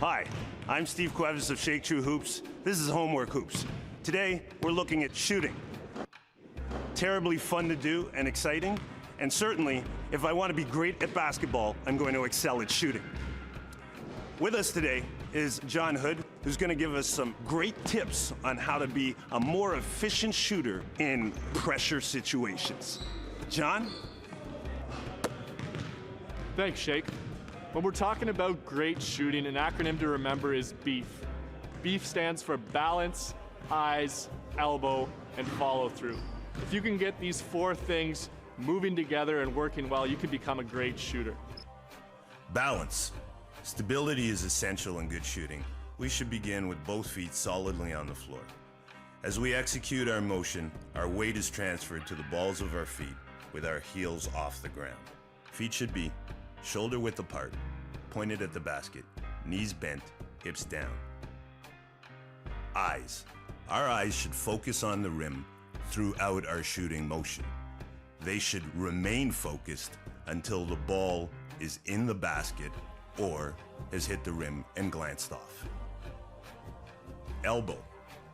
Hi, I'm Steve Cuevas of Shake True Hoops. This is Homework Hoops. Today, we're looking at shooting. Terribly fun to do and exciting, and certainly, if I want to be great at basketball, I'm going to excel at shooting. With us today is John Hood, who's going to give us some great tips on how to be a more efficient shooter in pressure situations. John? Thanks, Shake. When we're talking about great shooting, an acronym to remember is BEEF. BEEF stands for balance, eyes, elbow, and follow through. If you can get these four things moving together and working well, you can become a great shooter. Balance. Stability is essential in good shooting. We should begin with both feet solidly on the floor. As we execute our motion, our weight is transferred to the balls of our feet with our heels off the ground. Feet should be shoulder width apart, pointed at the basket, knees bent, hips down. Eyes. Our eyes should focus on the rim throughout our shooting motion. They should remain focused until the ball is in the basket or has hit the rim and glanced off. Elbow.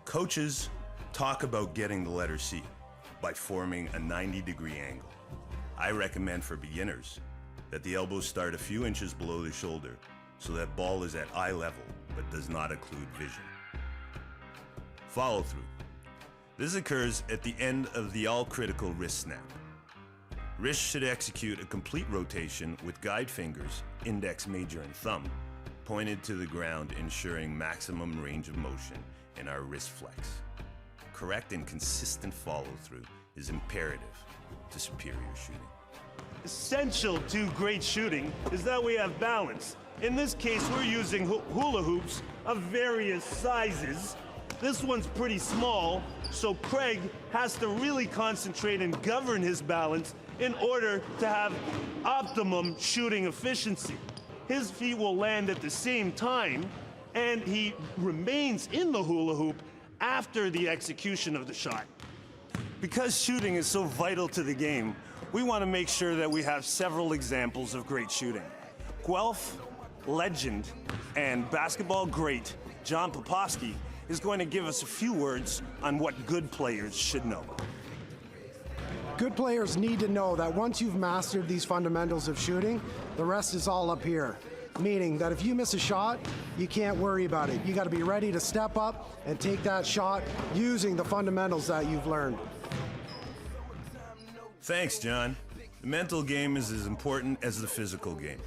Coaches talk about getting the letter C by forming a 90-degree angle. I recommend for beginners that the elbows start a few inches below the shoulder so that ball is at eye level but does not occlude vision. Follow through. This occurs at the end of the all-critical wrist snap. Wrist should execute a complete rotation with guide fingers, index, major, and thumb, pointed to the ground, ensuring maximum range of motion in our wrist flex. Correct and consistent follow-through is imperative to superior shooting. Essential to great shooting is that we have balance. In this case, we're using hula hoops of various sizes. This one's pretty small, so Craig has to really concentrate and govern his balance in order to have optimum shooting efficiency. His feet will land at the same time, and he remains in the hula hoop after the execution of the shot. Because shooting is so vital to the game, we want to make sure that we have several examples of great shooting. Guelph legend and basketball great John Poposky is going to give us a few words on what good players should know. Good players need to know that once you've mastered these fundamentals of shooting, the rest is all up here. Meaning that if you miss a shot, you can't worry about it. You got to be ready to step up and take that shot using the fundamentals that you've learned. Thanks, John. The mental game is as important as the physical game.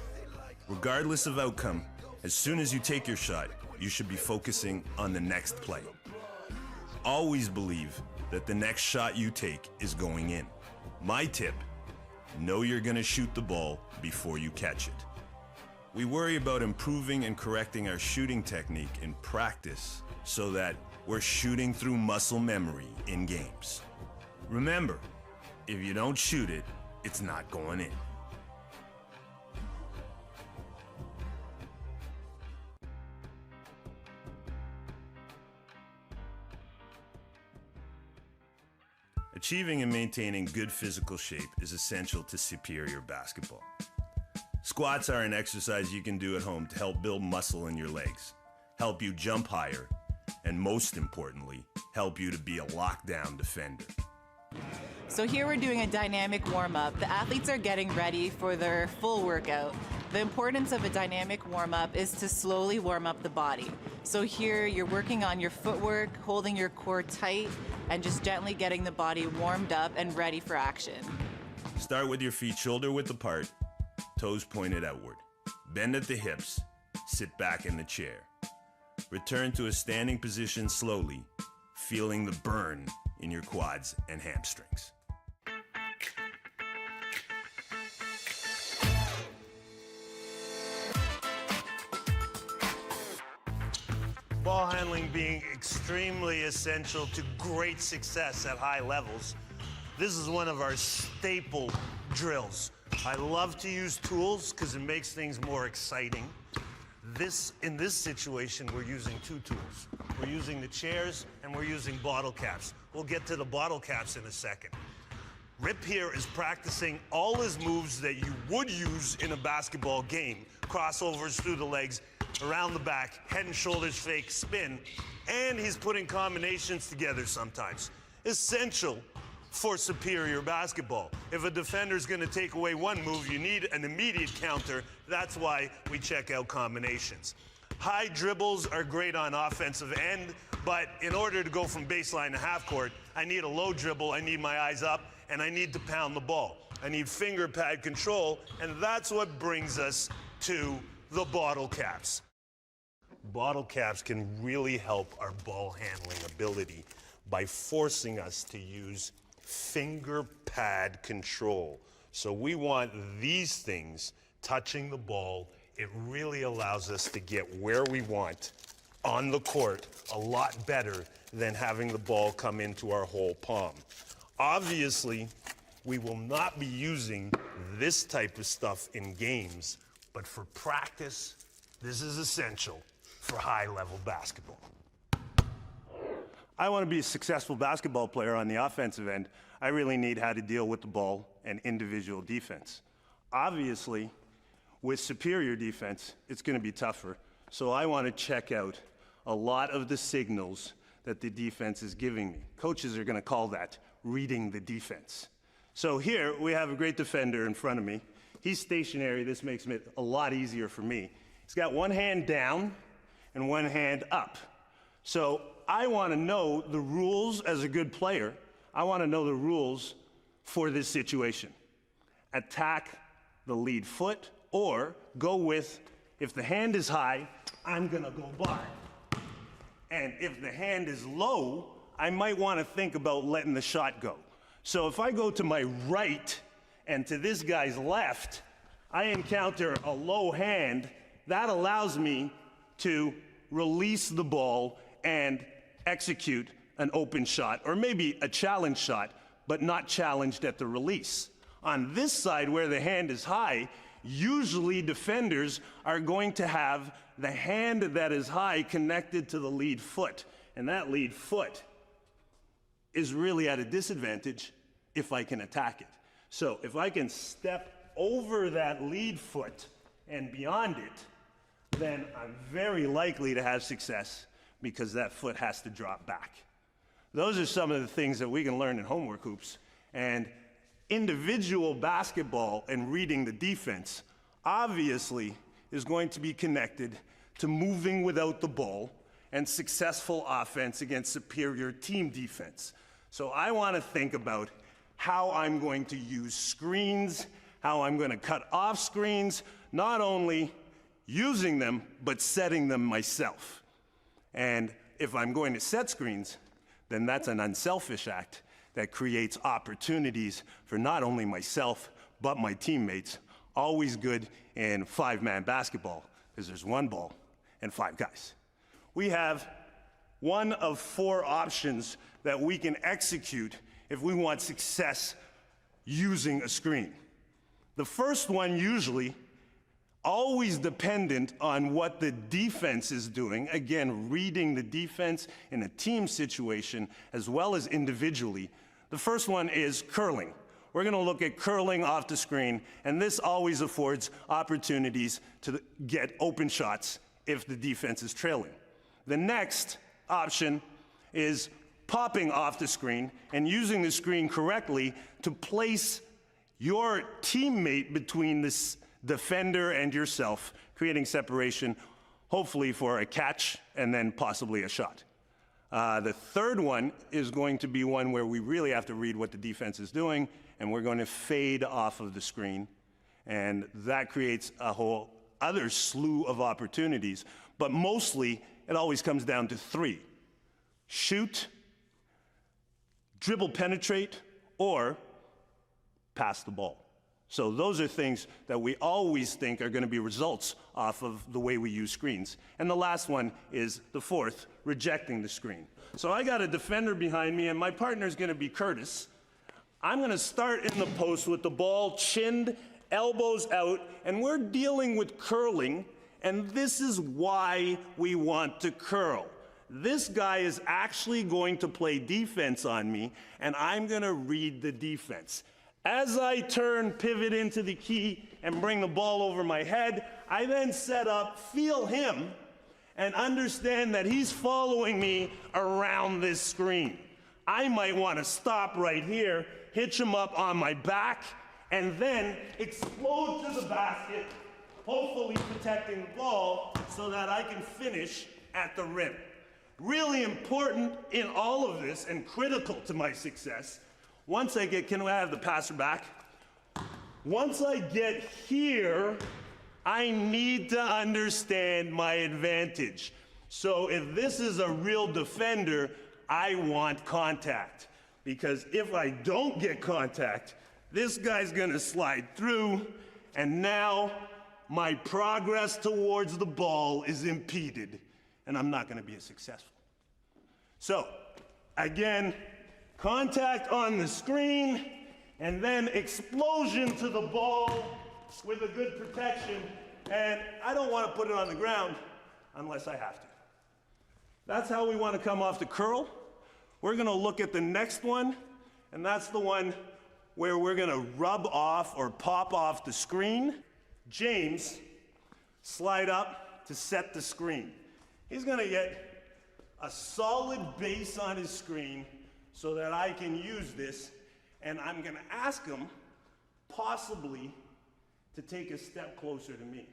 Regardless of outcome, as soon as you take your shot, you should be focusing on the next play. Always believe that the next shot you take is going in. My tip, know you're gonna shoot the ball before you catch it. We worry about improving and correcting our shooting technique in practice so that we're shooting through muscle memory in games. Remember, if you don't shoot it, it's not going in. Achieving and maintaining good physical shape is essential to superior basketball. Squats are an exercise you can do at home to help build muscle in your legs, help you jump higher, and most importantly, help you to be a lockdown defender. So here we're doing a dynamic warm-up. The athletes are getting ready for their full workout. The importance of a dynamic warm-up is to slowly warm up the body. So here you're working on your footwork, holding your core tight, and just gently getting the body warmed up and ready for action. Start with your feet shoulder width apart, toes pointed outward. Bend at the hips, sit back in the chair. Return to a standing position slowly, feeling the burn in your quads and hamstrings. Ball handling being extremely essential to great success at high levels. This is one of our staple drills. I love to use tools because it makes things more exciting. In this situation, we're using two tools. We're using the chairs and we're using bottle caps. We'll get to the bottle caps in a second. Rip here is practicing all his moves that you would use in a basketball game. Crossovers through the legs, around the back, head and shoulders fake spin, and he's putting combinations together sometimes. Essential for superior basketball. If a defender's going to take away one move, you need an immediate counter. That's why we check out combinations. High dribbles are great on offensive end, but in order to go from baseline to half court, I need a low dribble, I need my eyes up, and I need to pound the ball. I need finger pad control, and that's what brings us to the bottle caps. Bottle caps can really help our ball handling ability by forcing us to use finger pad control. So we want these things touching the ball. It really allows us to get where we want on the court a lot better than having the ball come into our whole palm. Obviously, we will not be using this type of stuff in games, but for practice, this is essential for high-level basketball. I want to be a successful basketball player on the offensive end. I really need how to deal with the ball and individual defense. Obviously, with superior defense, it's going to be tougher. So I want to check out a lot of the signals that the defense is giving me. Coaches are going to call that reading the defense. So here we have a great defender in front of me. He's stationary. This makes it a lot easier for me. He's got one hand down and one hand up. So I want to know the rules as a good player. I want to know the rules for this situation. Attack the lead foot, or go with, if the hand is high, I'm gonna go bar. And if the hand is low, I might want to think about letting the shot go. So if I go to my right and to this guy's left, I encounter a low hand. That allows me to release the ball and execute an open shot, or maybe a challenge shot, but not challenged at the release. On this side, where the hand is high, usually defenders are going to have the hand that is high connected to the lead foot, and that lead foot is really at a disadvantage if I can attack it. So if I can step over that lead foot and beyond it, then I'm very likely to have success because that foot has to drop back. Those are some of the things that we can learn in homework hoops. And individual basketball and reading the defense obviously is going to be connected to moving without the ball and successful offense against superior team defense. So I want to think about how I'm going to use screens, how I'm going to cut off screens, not only using them, but setting them myself. And if I'm going to set screens, then that's an unselfish act that creates opportunities for not only myself, but my teammates. Always good in five-man basketball, because there's one ball and five guys. We have one of four options that we can execute if we want success using a screen. The first one usually always dependent on what the defense is doing. Again, reading the defense in a team situation as well as individually. The first one is curling. We're going to look at curling off the screen, and this always affords opportunities to get open shots if the defense is trailing. The next option is popping off the screen and using the screen correctly to place your teammate between this defender and yourself, creating separation, hopefully for a catch and then possibly a shot. The third one is going to be one where we really have to read what the defense is doing, and we're going to fade off of the screen. And that creates a whole other slew of opportunities. But mostly, it always comes down to three: shoot, dribble penetrate, or pass the ball. So those are things that we always think are going to be results off of the way we use screens. And the last one is the fourth, rejecting the screen. So I got a defender behind me, and my partner is going to be Curtis. I'm going to start in the post with the ball chinned, elbows out, and we're dealing with curling, and this is why we want to curl. This guy is actually going to play defense on me, and I'm going to read the defense. As I turn, pivot into the key, and bring the ball over my head, I then set up, feel him, and understand that he's following me around this screen. I might want to stop right here, hitch him up on my back, and then explode to the basket, hopefully protecting the ball so that I can finish at the rim. Really important in all of this and critical to my success. Once I get, can I have the passer back? Once I get here, I need to understand my advantage. So if this is a real defender, I want contact. Because if I don't get contact, this guy's gonna slide through, and now my progress towards the ball is impeded, and I'm not gonna be as successful. So, again, contact on the screen, and then explosion to the ball with a good protection, and I don't want to put it on the ground unless I have to. That's how we want to come off the curl. We're going to look at the next one, and that's the one where we're going to rub off or pop off the screen. James, slide up to set the screen. He's going to get a solid base on his screen so that I can use this, and I'm gonna ask him possibly to take a step closer to me.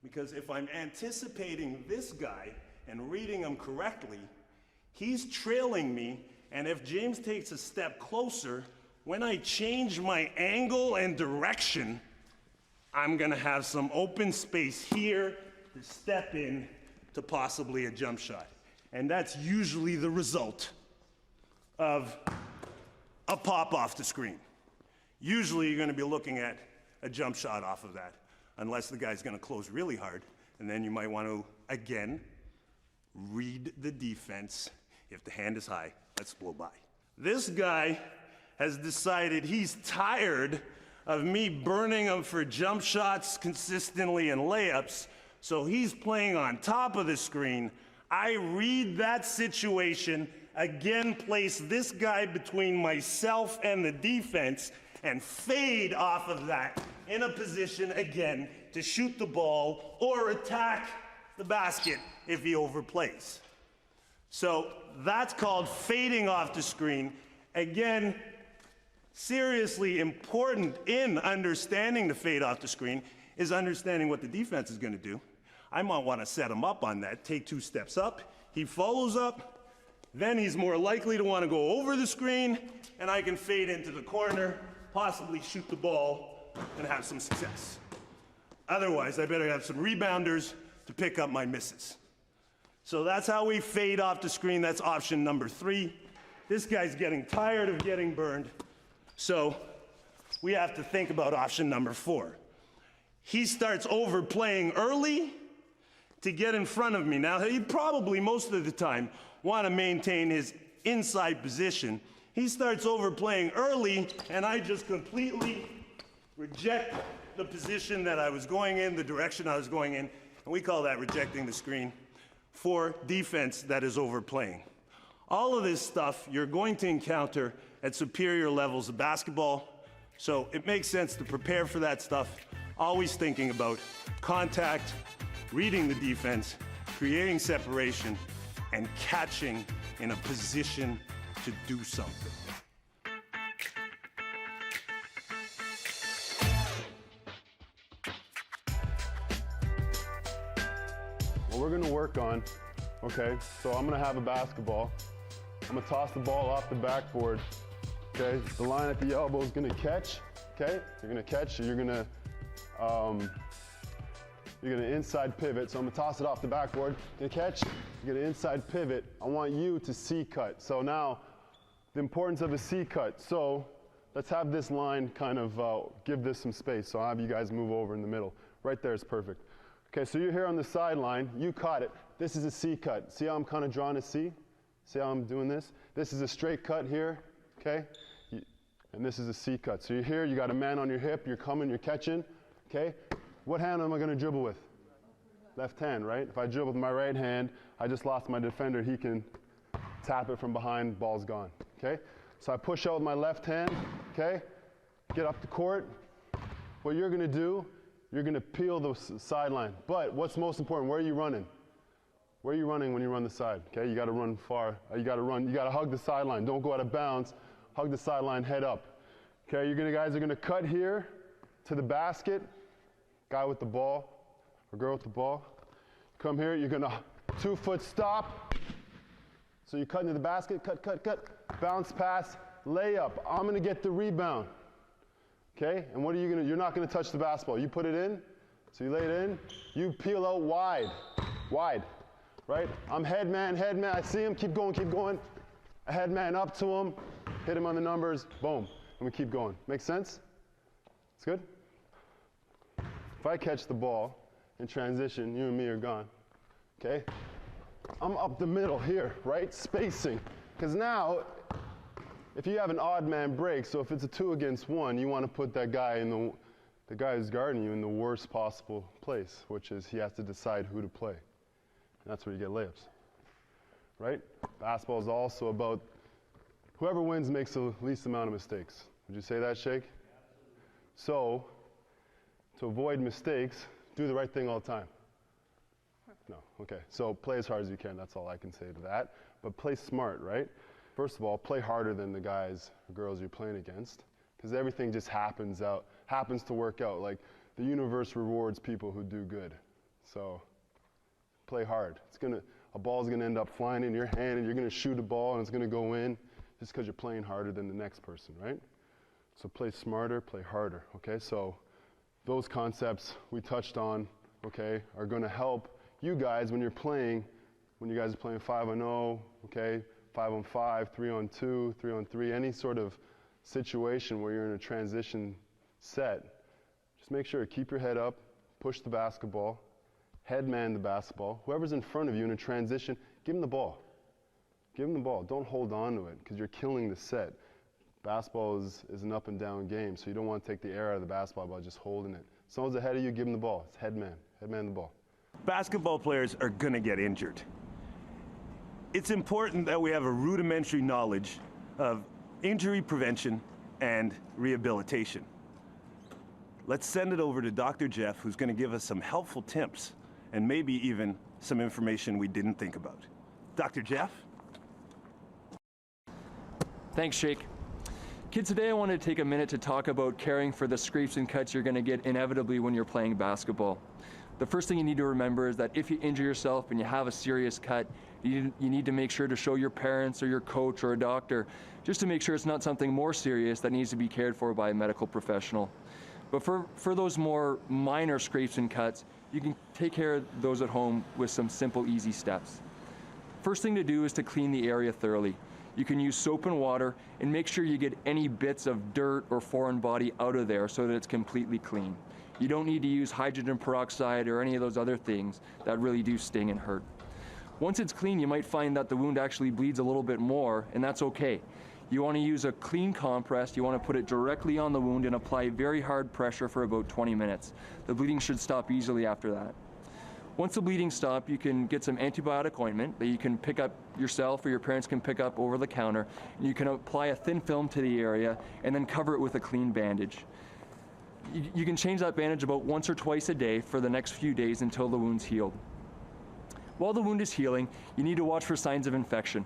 Because if I'm anticipating this guy and reading him correctly, he's trailing me, and if James takes a step closer, when I change my angle and direction, I'm gonna have some open space here to step in to possibly a jump shot. And that's usually the result of a pop off the screen. Usually you're gonna be looking at a jump shot off of that, unless the guy's gonna close really hard, and then you might want to, again, read the defense. If the hand is high, let's blow by. This guy has decided he's tired of me burning him for jump shots consistently and layups, so he's playing on top of the screen. I read that situation, again place this guy between myself and the defense, and fade off of that in a position, again, to shoot the ball or attack the basket if he overplays. So that's called fading off the screen. Again, seriously important in understanding the fade off the screen is understanding what the defense is going to do. I might want to set him up on that, take 2 steps up, he follows up, then he's more likely to want to go over the screen, and I can fade into the corner, possibly shoot the ball, and have some success. Otherwise, I better have some rebounders to pick up my misses. So that's how we fade off the screen. That's option number 3. This guy's getting tired of getting burned, so we have to think about option number 4. He starts overplaying early to get in front of me. Now, he'd probably, most of the time, want to maintain his inside position. He starts overplaying early, and I just completely reject the position that I was going in, the direction I was going in, and we call that rejecting the screen for defense that is overplaying. All of this stuff you're going to encounter at superior levels of basketball, so it makes sense to prepare for that stuff, always thinking about contact, reading the defense, creating separation, and catching in a position to do something. What we're gonna work on, okay, so I'm gonna have a basketball. I'm gonna toss the ball off the backboard, okay? The line at the elbow is gonna catch, okay? You're gonna catch, you're gonna inside pivot. So I'm gonna toss it off the backboard, gonna catch, you're gonna inside pivot. I want you to C-cut. So now, the importance of a C-cut. So let's have this line kind of give this some space. So I'll have you guys move over in the middle. Right there is perfect. Okay, so you're here on the sideline, you caught it. This is a C-cut. See how I'm kind of drawing a C? See how I'm doing this? This is a straight cut here, okay? And this is a C-cut. So you're here, you got a man on your hip, you're coming, you're catching, okay? What hand am I gonna dribble with? Left hand, right? If I dribble with my right hand, I just lost my defender, he can tap it from behind, ball's gone, okay? So I push out with my left hand, okay? get up the court. What you're gonna do, you're gonna peel the sideline. But what's most important, where are you running? Where are you running when you run the side? Okay, you gotta run far. You gotta hug the sideline. Don't go out of bounds. Hug the sideline, head up. Okay, guys are gonna cut here to the basket. Guy with the ball, or girl with the ball. Come here, you're gonna 2-foot stop. So you cut into the basket, cut, bounce pass, layup. I'm gonna get the rebound. Okay, and what are you gonna, you're not gonna touch the basketball. You put it in, so you lay it in, you peel out wide, right? I'm head man, I see him, keep going. A head man up to him, hit him on the numbers, boom, and we keep going. Make sense? It's good? If I catch the ball in transition, you and me are gone, okay? I'm up the middle here, right? Spacing, because now, if you have an odd man break, so if it's a 2 against 1, you want to put that guy the guy who's guarding you in the worst possible place, which is he has to decide who to play. And that's where you get layups, right? Basketball is also about whoever wins makes the least amount of mistakes. Would you say that, Shake? So, to avoid mistakes, do the right thing all the time. No, okay. So play as hard as you can, that's all I can say to that. But play smart, right? First of all, play harder than the guys or girls you're playing against, because everything just happens to work out. Like, the universe rewards people who do good. So play hard. A ball's gonna end up flying in your hand, and you're gonna shoot a ball, and it's gonna go in just because you're playing harder than the next person, right? So play smarter, play harder, okay? So those concepts we touched on, okay, are gonna help you guys when you guys are playing 5-on-0, okay, 5-on-5, 3-on-2, 3-on-3, any sort of situation where you're in a transition set, just make sure to keep your head up, push the basketball, head man the basketball. Whoever's in front of you in a transition, give them the ball. Give them the ball. Don't hold on to it, because you're killing the set. Basketball is an up and down game, so you don't want to take the air out of the basketball by just holding it. Someone's ahead of you, give them the ball. It's head man the ball. Basketball players are going to get injured. It's important that we have a rudimentary knowledge of injury prevention and rehabilitation. Let's send it over to Dr. Jeff, who's going to give us some helpful tips and maybe even some information we didn't think about. Dr. Jeff? Thanks, Shake. Kids, today I want to take a minute to talk about caring for the scrapes and cuts you're going to get inevitably when you're playing basketball. The first thing you need to remember is that if you injure yourself and you have a serious cut, you need to make sure to show your parents or your coach or a doctor, just to make sure it's not something more serious that needs to be cared for by a medical professional. But for those more minor scrapes and cuts, you can take care of those at home with some simple, easy steps. First thing to do is to clean the area thoroughly. You can use soap and water and make sure you get any bits of dirt or foreign body out of there so that it's completely clean. You don't need to use hydrogen peroxide or any of those other things that really do sting and hurt. Once it's clean, you might find that the wound actually bleeds a little bit more, and that's okay. You want to use a clean compress. You want to put it directly on the wound and apply very hard pressure for about 20 minutes. The bleeding should stop easily after that. Once the bleeding stops, you can get some antibiotic ointment that you can pick up yourself or your parents can pick up over the counter. And you can apply a thin film to the area and then cover it with a clean bandage. You can change that bandage about once or twice a day for the next few days until the wound's healed. While the wound is healing, you need to watch for signs of infection.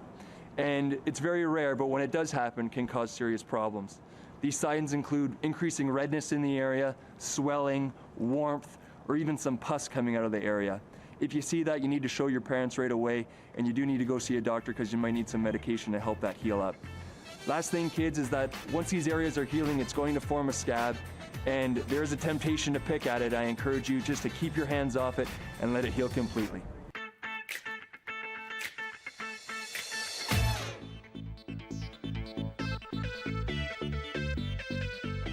And it's very rare, but when it does happen, it can cause serious problems. These signs include increasing redness in the area, swelling, warmth, or even some pus coming out of the area. If you see that, you need to show your parents right away, and you do need to go see a doctor because you might need some medication to help that heal up. Last thing, kids, is that once these areas are healing, it's going to form a scab, and there's a temptation to pick at it. I encourage you just to keep your hands off it and let it heal completely.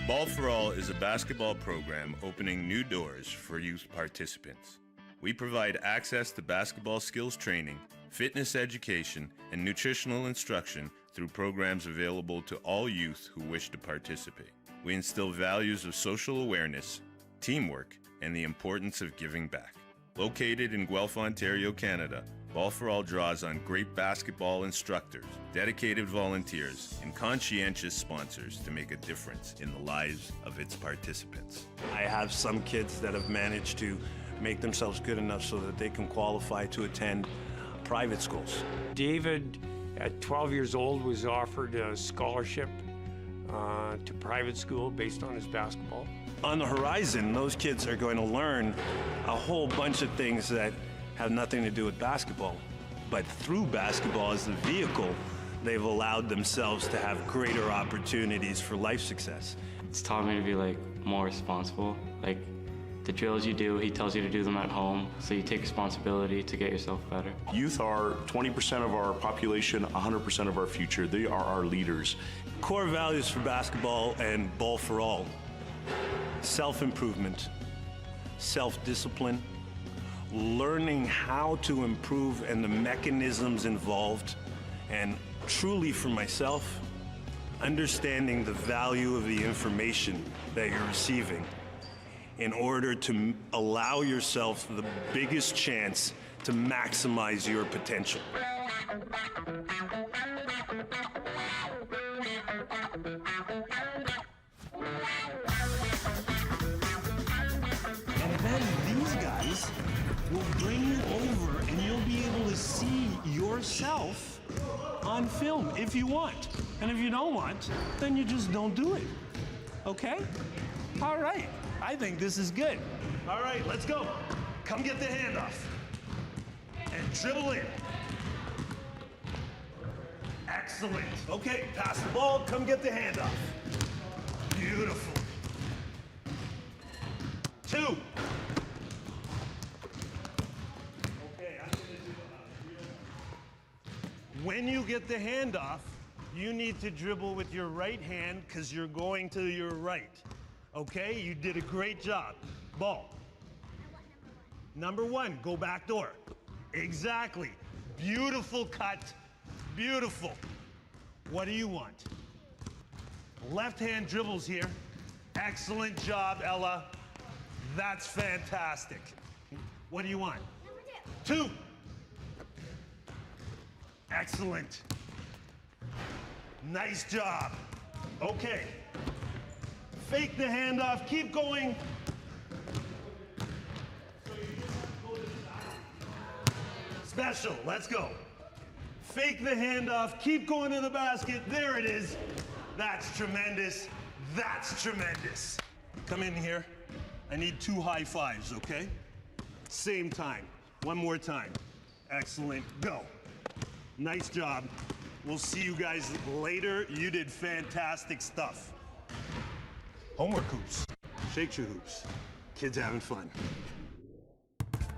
Ball for All is a basketball program opening new doors for youth participants. We provide access to basketball skills training, fitness education, and nutritional instruction through programs available to all youth who wish to participate. We instill values of social awareness, teamwork, and the importance of giving back. Located in Guelph, Ontario, Canada, Ball for All draws on great basketball instructors, dedicated volunteers, and conscientious sponsors to make a difference in the lives of its participants. I have some kids that have managed to make themselves good enough so that they can qualify to attend private schools. David, at 12 years old, was offered a scholarship to private school based on his basketball. On the horizon, those kids are going to learn a whole bunch of things that have nothing to do with basketball. But through basketball as the vehicle, they've allowed themselves to have greater opportunities for life success. It's taught me to be more responsible. The drills you do, he tells you to do them at home, so you take responsibility to get yourself better. Youth are 20% of our population, 100% of our future. They are our leaders. Core values for basketball and Ball for All: self-improvement, self-discipline, learning how to improve and the mechanisms involved, and truly for myself, understanding the value of the information that you're receiving in order to allow yourself the biggest chance to maximize your potential. And then these guys will bring you over and you'll be able to see yourself on film if you want. And if you don't want, then you just don't do it. Okay? All right. I think this is good. All right, let's go. Come get the handoff. And dribble in. Excellent. Okay, pass the ball, come get the handoff. Beautiful. 2. Okay, I'm gonna do when you get the handoff, you need to dribble with your right hand because you're going to your right. Okay, you did a great job. Ball. Number 1, go back door. Exactly. Beautiful cut. Beautiful. What do you want? Left hand dribbles here. Excellent job, Ella. That's fantastic. What do you want? Number 2. Excellent. Nice job. Okay. Fake the handoff, keep going. Special, let's go. Fake the handoff, keep going to the basket. There it is. That's tremendous. That's tremendous. Come in here. I need 2 high fives, okay? Same time. One more time. Excellent. Go. Nice job. We'll see you guys later. You did fantastic stuff. Homework hoops. Shake your hoops. Kids having fun.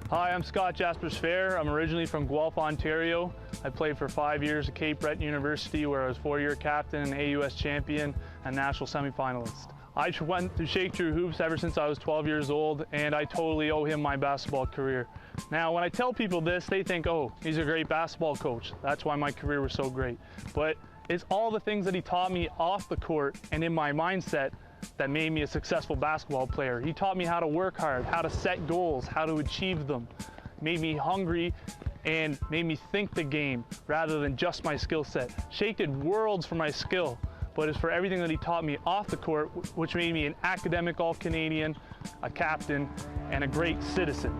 Hi, I'm Scott Jaspers Fair. I'm originally from Guelph, Ontario. I played for 5 years at Cape Breton University, where I was 4-year captain, AUS champion, and national semifinalist. I went to Shake True Hoops ever since I was 12 years old, and I totally owe him my basketball career. Now, when I tell people this, they think, oh, he's a great basketball coach. That's why my career was so great. But it's all the things that he taught me off the court and in my mindset that made me a successful basketball player. He taught me how to work hard, how to set goals, how to achieve them. Made me hungry and made me think the game rather than just my skill set. Shake did worlds for my skill, but it's for everything that he taught me off the court, which made me an academic All-Canadian, a captain, and a great citizen.